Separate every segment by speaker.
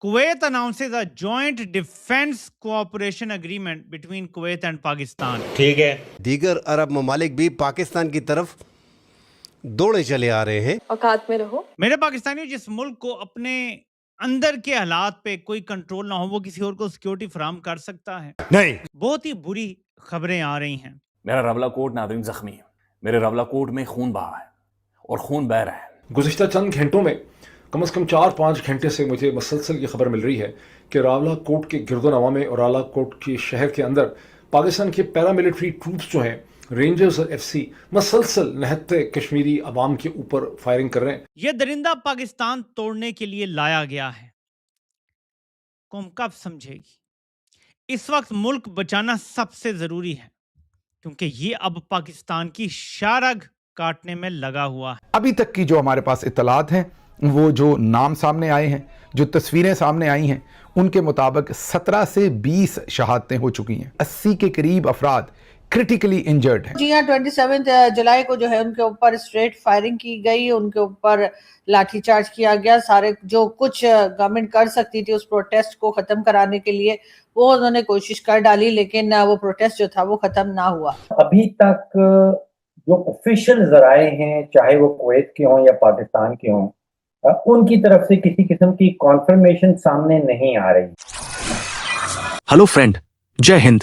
Speaker 1: Kuwait announces a joint defense cooperation agreement between Kuwait and Pakistan.
Speaker 2: ٹھیک ہے.
Speaker 3: دیگر عرب ممالک بھی پاکستان کی طرف دوڑے چلے آ رہے ہیں.
Speaker 4: اوقات میں رہو.
Speaker 1: میرے پاکستانیوں، جس ملک کو اپنے اندر کے حالات پہ کوئی کنٹرول نہ ہو وہ کسی اور کو سیکیورٹی فراہم کر سکتا ہے؟
Speaker 2: نہیں.
Speaker 1: بہت ہی بری خبریں آ رہی ہیں.
Speaker 5: میرا راولا کوٹ ناظرین زخمی ہے. میرے راولا کوٹ میں خون بہا ہے اور خون بہہ رہا ہے.
Speaker 6: گزشتہ چند گھنٹوں میں کم از کم 4-5 گھنٹے سے مجھے مسلسل یہ خبر مل رہی ہے کہ راولا کوٹ کے گرد و نواح میں اور راولا کوٹ کے شہر کے اندر پاکستان کے پیراملٹری ٹروپس جو ہیں رینجرز اور FCC مسلسل نہتے کشمیری عوام کے اوپر فائرنگ کر رہے ہیں.
Speaker 1: یہ درندہ پاکستان توڑنے کے لیے لایا گیا ہے. قوم کب سمجھے گی؟ اس وقت ملک بچانا سب سے ضروری ہے کیونکہ یہ اب پاکستان کی شارگ کاٹنے میں لگا ہوا ہے.
Speaker 7: ابھی تک کی جو ہمارے پاس اطلاعات ہیں، وہ جو نام سامنے آئے ہیں، جو تصویریں سامنے آئی ہیں، ان کے مطابق 17 سے 20 شہادتیں ہو چکی ہیں. 80 کے قریب افراد کرٹیکلی انجرڈ ہیں.
Speaker 8: جی ہاں، 27 جولائی کو جو ہے ان کے اوپر اسٹریٹ فائرنگ کی گئی، ان کے اوپر لاٹھی چارج کیا گیا. سارے جو کچھ گورنمنٹ کر سکتی تھی اس پروٹیسٹ کو ختم کرانے کے لیے وہ انہوں نے کوشش کر ڈالی، لیکن وہ پروٹیسٹ جو تھا وہ ختم نہ ہوا.
Speaker 9: ابھی تک جو آفیشیل ذرائع ہیں، چاہے وہ کویت کے ہوں یا پاکستان کے ہوں، ان کی طرف سے کسی قسم کی کانفرمیشن سامنے نہیں آ رہی.
Speaker 10: ہلو فرینڈ، جے ہند.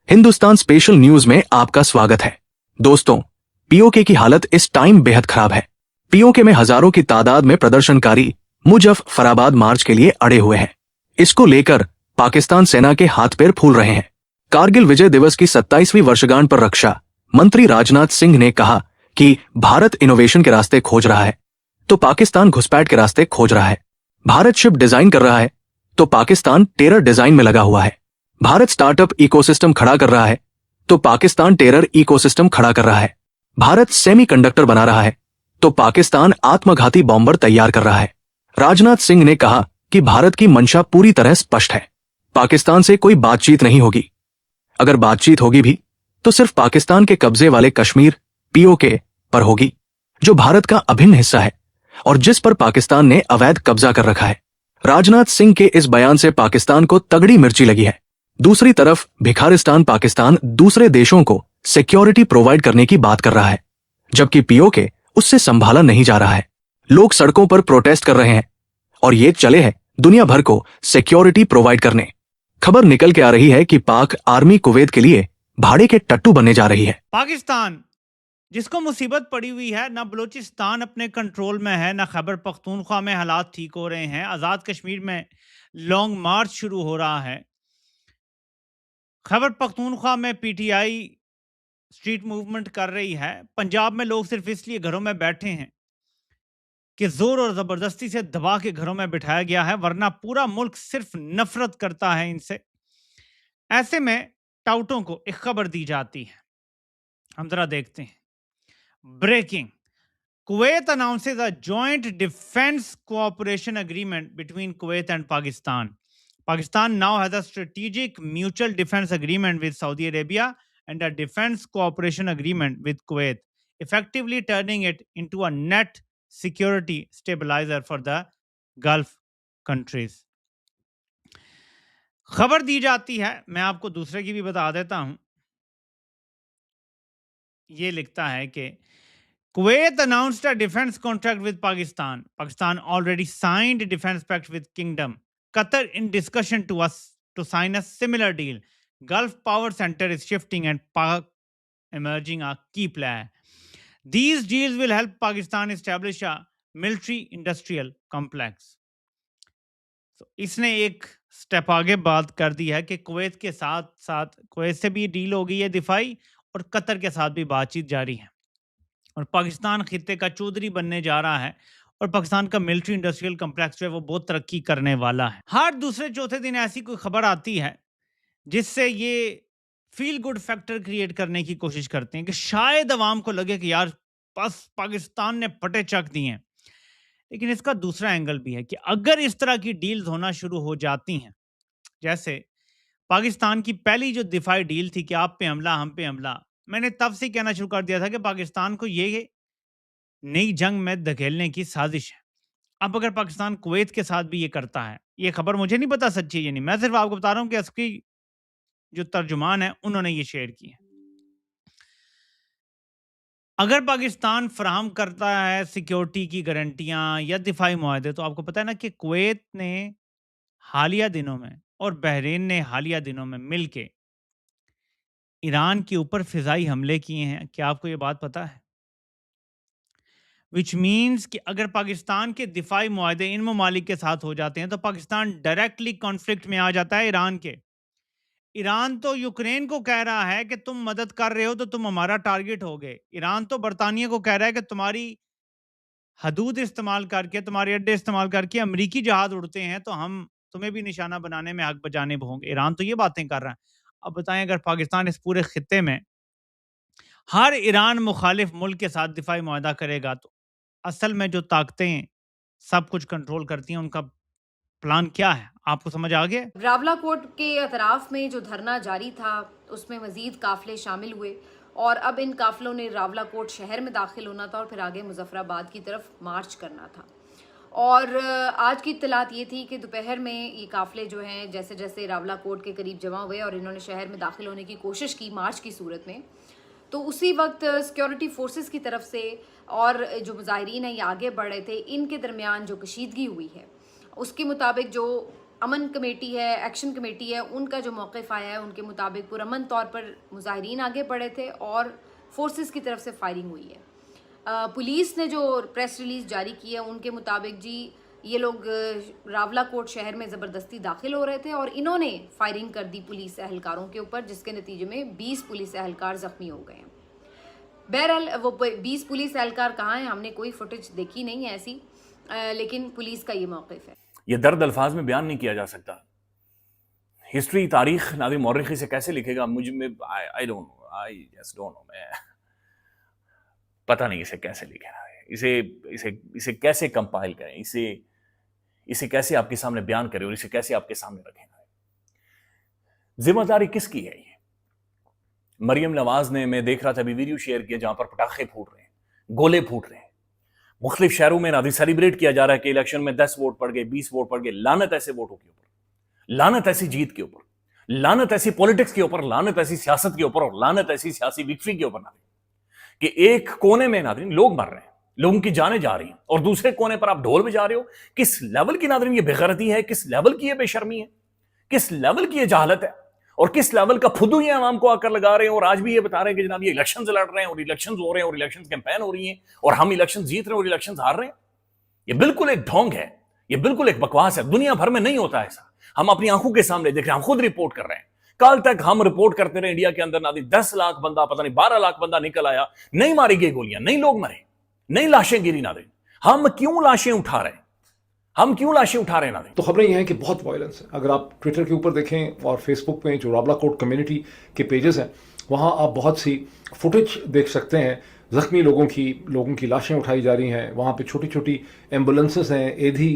Speaker 10: ہندوستان اسپیشل نیوز میں آپ کا سواگت ہے. دوستوں، POK کی حالت اس ٹائم بے حد خراب ہے. POK میں ہزاروں کی تعداد میں پردرشنکاری مجف فرآباد مارچ کے لیے اڑے ہوئے ہیں. اس کو لے کر پاکستان سینا کے ہاتھ پیر پھول رہے ہیں. کارگل وجے دیوس کی 27ویں ورشگانٹ پر رکشا منتری راجناتھ سنگھ نے کہا کہ بھارت انوویشن کے راستے کھوج رہا ہے تو پاکستان گھسپیٹ کے راستے کھوج رہا ہے. بھارت شپ ڈیزائن کر رہا ہے تو پاکستان ٹیرر ڈیزائن میں لگا ہوا ہے. Bharat startup ecosystem کھڑا کر رہا ہے تو پاکستان ٹیرر ایکو سسٹم کھڑا کر رہا ہے. بھارت سیمی کنڈکٹر بنا رہا ہے تو پاکستان آتم گھاتی بامبر تیار کر رہا ہے. راجناتھ سنگھ نے کہا کہ بھارت کی منشا پوری طرح سپشٹ ہے. پاکستان سے کوئی بات چیت نہیں ہوگی. اگر بات چیت ہوگی بھی تو صرف پاکستان کے قبضے والے کشمیر POK پر ہوگی، جو بھارت کا ابھن حصہ ہے اور جس پر پاکستان نے اویدھ قبضہ کر رکھا ہے. راجناتھ سنگھ کے اس بیان سے پاکستان کو تگڑی مرچی لگی ہے. دوسری طرف بھکارستان پاکستان دوسرے دیشوں کو سیکیورٹی پرووائڈ کرنے کی بات کر رہا ہے، جبکہ POK اس سے سنبھالا نہیں جا رہا ہے. لوگ سڑکوں پر پروٹیسٹ کر رہے ہیں اور یہ چلے ہیں دنیا بھر کو سیکیورٹی پرووائڈ کرنے. خبر نکل کے آ رہی ہے کہ پاک آرمی کویت کے لیے بھاڑے کے ٹٹو بننے جا رہی ہے.
Speaker 1: پاکستان جس کو مصیبت پڑی ہوئی ہے، نہ بلوچستان اپنے کنٹرول میں ہے، نہ خیبر پختونخوا میں حالات ٹھیک ہو رہے ہیں. آزاد کشمیر میں لانگ مارچ شروع ہو رہا ہے. خیبر پختونخوا میں PTI اسٹریٹ موومنٹ کر رہی ہے. پنجاب میں لوگ صرف اس لیے گھروں میں بیٹھے ہیں کہ زور اور زبردستی سے دبا کے گھروں میں بٹھایا گیا ہے، ورنہ پورا ملک صرف نفرت کرتا ہے ان سے. ایسے میں ٹاؤٹوں کو ایک خبر دی جاتی ہے. ہم ذرا دیکھتے ہیں. Breaking: Kuwait announces a joint defense cooperation agreement between Kuwait and Pakistan. Pakistan now has a strategic mutual defense agreement with Saudi Arabia and a defense cooperation agreement with Kuwait, effectively turning it into a net security stabilizer for the Gulf countries. خبر دی جاتی ہے، میں آپ کو دوسرے کی بھی بتا دیتا ہوں. یہ لکھتا ہے کہ Kuwait announced a defense contract with Pakistan. Pakistan already signed a defense pact with Kingdom. Qatar in discussion to sign a similar deal. Gulf power center is shifting and Pak emerging a key player. These deals will help Pakistan establish a military industrial complex. So, اس نے ایک step آگے بات کر دی ہے کہ Kuwait کے ساتھ ساتھ کویت سے بھی ڈیل ہو گئی ہے دفاعی، اور قطر کے ساتھ بھی بات چیت جاری ہے، اور پاکستان خطے کا چودھری بننے جا رہا ہے، اور پاکستان کا ملٹری انڈسٹریل کمپلیکس جو ہے وہ بہت ترقی کرنے والا ہے. ہر دوسرے چوتھے دن ایسی کوئی خبر آتی ہے جس سے یہ فیل گڈ فیکٹر کریٹ کرنے کی کوشش کرتے ہیں کہ شاید عوام کو لگے کہ یار بس پاکستان نے پٹے چک دیے ہیں. لیکن اس کا دوسرا اینگل بھی ہے کہ اگر اس طرح کی ڈیلز ہونا شروع ہو جاتی ہیں، جیسے پاکستان کی پہلی جو دفاعی ڈیل تھی کہ آپ پہ حملہ ہم پہ حملہ، میں نے تب سے کہنا شروع کر دیا تھا کہ پاکستان کو یہ نئی جنگ میں دھکیلنے کی سازش ہے. اب اگر پاکستان کویت کے ساتھ بھی یہ کرتا ہے یہ خبر مجھے نہیں پتا سچی یا نہیں, میں صرف آپ کو بتا رہا ہوں کہ اس کی جو ترجمان ہے انہوں نے یہ شیئر کی ہے. اگر پاکستان فراہم کرتا ہے سیکیورٹی کی گارنٹیاں یا دفاعی معاہدے, تو آپ کو پتا ہے نا کہ کویت نے حالیہ دنوں میں اور بحرین نے حالیہ دنوں میں مل کے ایران کے اوپر فضائی حملے کیے ہیں. کیا آپ کو یہ بات پتا ہے؟ وچ مینس کہ اگر پاکستان کے دفاعی معاہدے ان ممالک کے ساتھ ہو جاتے ہیں تو پاکستان ڈائریکٹلی کانفلکٹ میں آ جاتا ہے ایران کے. ایران تو یوکرین کو کہہ رہا ہے کہ تم مدد کر رہے ہو تو تم ہمارا ٹارگٹ ہو گئے. ایران تو برطانیہ کو کہہ رہا ہے کہ تمہاری حدود استعمال کر کے, تمہارے اڈے استعمال کر کے امریکی جہاز اڑتے ہیں تو ہم تمہیں بھی نشانہ بنانے میں حق بجانب ہوں گے. ایران تو یہ باتیں کر رہا ہے. اب بتائیں اگر پاکستان اس پورے خطے میں ہر ایران مخالف ملک کے ساتھ دفاعی معاہدہ کرے گا تو اصل میں جو طاقتیں سب کچھ کنٹرول کرتی ہیں ان کا پلان کیا ہے؟ آپ کو سمجھ آ گیا؟
Speaker 2: راولہ کوٹ کے اطراف میں جو دھرنا جاری تھا اس میں مزید قافلے شامل ہوئے اور اب ان قافلوں نے راولہ کوٹ شہر میں داخل ہونا تھا اور پھر آگے مظفر آباد کی طرف مارچ کرنا تھا. اور آج کی اطلاعات یہ تھی کہ دوپہر میں یہ قافلے جو ہیں جیسے جیسے راولہ کوٹ کے قریب جمع ہوئے اور انہوں نے شہر میں داخل ہونے کی کوشش کی مارچ کی صورت میں, تو اسی وقت سیکیورٹی فورسز کی طرف سے اور جو مظاہرین ہیں یہ آگے بڑھ رہے تھے, ان کے درمیان جو کشیدگی ہوئی ہے اس کے مطابق جو امن کمیٹی ہے, ایکشن کمیٹی ہے, ان کا جو موقف آیا ہے ان کے مطابق پرامن طور پر مظاہرین آگے بڑھے تھے اور فورسز کی طرف سے فائرنگ ہوئی ہے. پولیس نے جو پریس ریلیز جاری کی ہے ان کے مطابق جی یہ لوگ راولہ کوٹ شہر میں زبردستی داخل ہو رہے تھے اور انہوں نے فائرنگ کر دی پولیس اہلکاروں کے اوپر, جس کے نتیجے میں 20 پولیس اہلکار زخمی ہو گئے ہیں. بہرحال وہ 20 پولیس اہلکار کہاں ہیں, ہم نے کوئی فوٹیج دیکھی نہیں ہے ایسی, لیکن پولیس کا یہ موقف ہے.
Speaker 5: یہ درد الفاظ میں بیان نہیں کیا جا سکتا. ہسٹری, تاریخ ناظرین مورخی سے کیسے لکھے گا مجھے میں I don't know, I just don't know, میں پتہ نہیں اسے کیسے لکھے گا, اسے کیسے کمپائل کریں, اسے کیسے آپ کے سامنے بیان کریں اور اسے کیسے آپ کے سامنے رکھیں گا. ذمہ داری کس کی ہے؟ یہ مریم نواز نے, میں دیکھ رہا تھا ابھی ویڈیو شیئر کیا جہاں پر پٹاخے پھوٹ رہے ہیں, گولے پھوٹ رہے ہیں, مختلف شہروں میں نادی سیلیبریٹ کیا جا رہا ہے کہ الیکشن میں 10 ووٹ پڑ گئے, 20 ووٹ پڑ گئے. لعنت ایسے ووٹوں کے اوپر, لعنت ایسی جیت کے اوپر, لعنت ایسی پولیٹکس کے اوپر, لعنت ایسی سیاست کے اوپر اور لعنت ایسی سیاسی وکٹری کے اوپر نادی کہ ایک کونے میں ناظرین لوگ مر رہے ہیں, لوگوں کی جانیں جا رہی ہیں اور دوسرے کونے پر آپ ڈھول بجا رہے ہو. کس لیول کی ناظرین یہ بے غیرتی ہے, کس لیول کی یہ بے شرمی ہے, کس لیول کی یہ جہالت ہے اور کس لیول کا پھدو یہ عوام کو آ کر لگا رہے ہیں. اور آج بھی یہ بتا رہے ہیں کہ جناب یہ الیکشنز لڑ رہے ہیں اور الیکشنز ہو رہے ہیں اور الیکشنز کیمپین ہو رہی ہیں اور ہم الیکشنز جیت رہے ہیں اور الیکشنز ہار رہے ہیں. یہ بالکل ایک ڈھونگ ہے, یہ بالکل ایک بکواس ہے. دنیا بھر میں نہیں ہوتا ایسا. ہم اپنی آنکھوں کے سامنے دیکھ رہے ہیں, ہم خود رپورٹ کر رہے ہیں. کل تک ہم رپورٹ کرتے رہے انڈیا کے اندر نادی 10 لاکھ بندہ, پتہ نہیں 12 لاکھ بندہ نکل آیا, نہیں ماری گئی گولیاں, نہیں لوگ مرے, نہیں لاشیں گری. نادی ہم کیوں لاشیں اٹھا رہے ہیں, ہم کیوں لاشیں اٹھا رہے ہیں نادی؟
Speaker 6: تو خبریں یہ ہیں کہ بہت وائلنس ہے. اگر آپ ٹویٹر کے اوپر دیکھیں اور فیس بک پہ جو راولہ کوٹ کمیونٹی کے پیجز ہیں وہاں آپ بہت سی فوٹیج دیکھ سکتے ہیں. زخمی لوگوں کی لاشیں اٹھائی جا رہی ہیں. وہاں پہ چھوٹی چھوٹی ایمبولینسز ہیں, ایدھی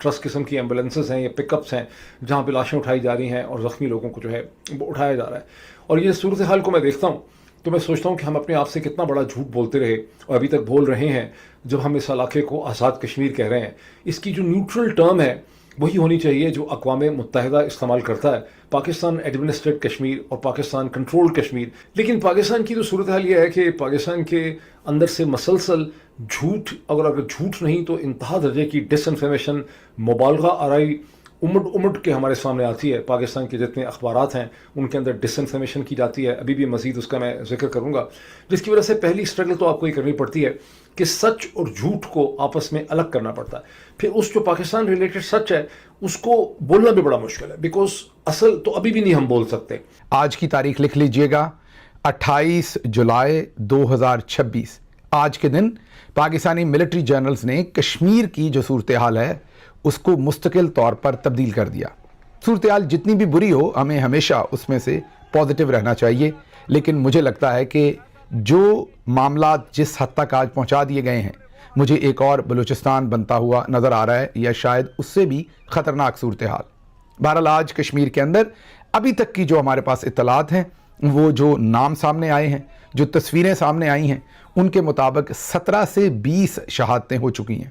Speaker 6: ٹرسٹ قسم کی ایمبولینسز ہیں یا پک اپس ہیں جہاں پہ لاشیں اٹھائی جا رہی ہیں اور زخمی لوگوں کو جو ہے وہ اٹھایا جا رہا ہے. اور یہ صورتحال کو میں دیکھتا ہوں تو میں سوچتا ہوں کہ ہم اپنے آپ سے کتنا بڑا جھوٹ بولتے رہے اور ابھی تک بول رہے ہیں جب ہم اس علاقے کو آزاد کشمیر کہہ رہے ہیں. اس کی جو نیوٹرل ٹرم ہے وہی ہونی چاہیے جو اقوام متحدہ استعمال کرتا ہے, پاکستان ایڈمنسٹریٹ کشمیر اور پاکستان کنٹرول کشمیر. لیکن پاکستان کی تو صورتحال یہ ہے کہ پاکستان کے اندر سے مسلسل جھوٹ, اگر جھوٹ نہیں تو انتہا درجے کی ڈس انفارمیشن, مبالغہ آرائی امٹ کے ہمارے سامنے آتی ہے. پاکستان کے جتنے اخبارات ہیں ان کے اندر ڈس انفارمیشن کی جاتی ہے. ابھی بھی مزید اس کا میں ذکر کروں گا, جس کی وجہ سے پہلی اسٹرگل تو آپ کو یہ کرنی پڑتی ہے کہ سچ اور جھوٹ کو آپس میں الگ کرنا پڑتا ہے. پھر اس جو پاکستان ریلیٹڈ سچ ہے اس کو بولنا بھی بڑا مشکل ہے, بیکاز اصل تو ابھی بھی نہیں ہم بول سکتے.
Speaker 7: آج کی تاریخ لکھ لیجئے گا, 28 جولائی 2026. آج کے دن پاکستانی ملٹری جنرلز نے کشمیر کی جو صورتحال ہے اس کو مستقل طور پر تبدیل کر دیا. صورتحال جتنی بھی بری ہو ہمیں ہمیشہ اس میں سے پازیٹیو رہنا چاہیے, لیکن مجھے لگتا ہے کہ جو معاملات جس حد تک آج پہنچا دیے گئے ہیں, مجھے ایک اور بلوچستان بنتا ہوا نظر آ رہا ہے یا شاید اس سے بھی خطرناک صورتحال. بہرحال آج کشمیر کے اندر ابھی تک کی جو ہمارے پاس اطلاعات ہیں, وہ جو نام سامنے آئے ہیں, جو تصویریں سامنے آئی ہیں, ان کے مطابق 17 سے 20 شہادتیں ہو چکی ہیں.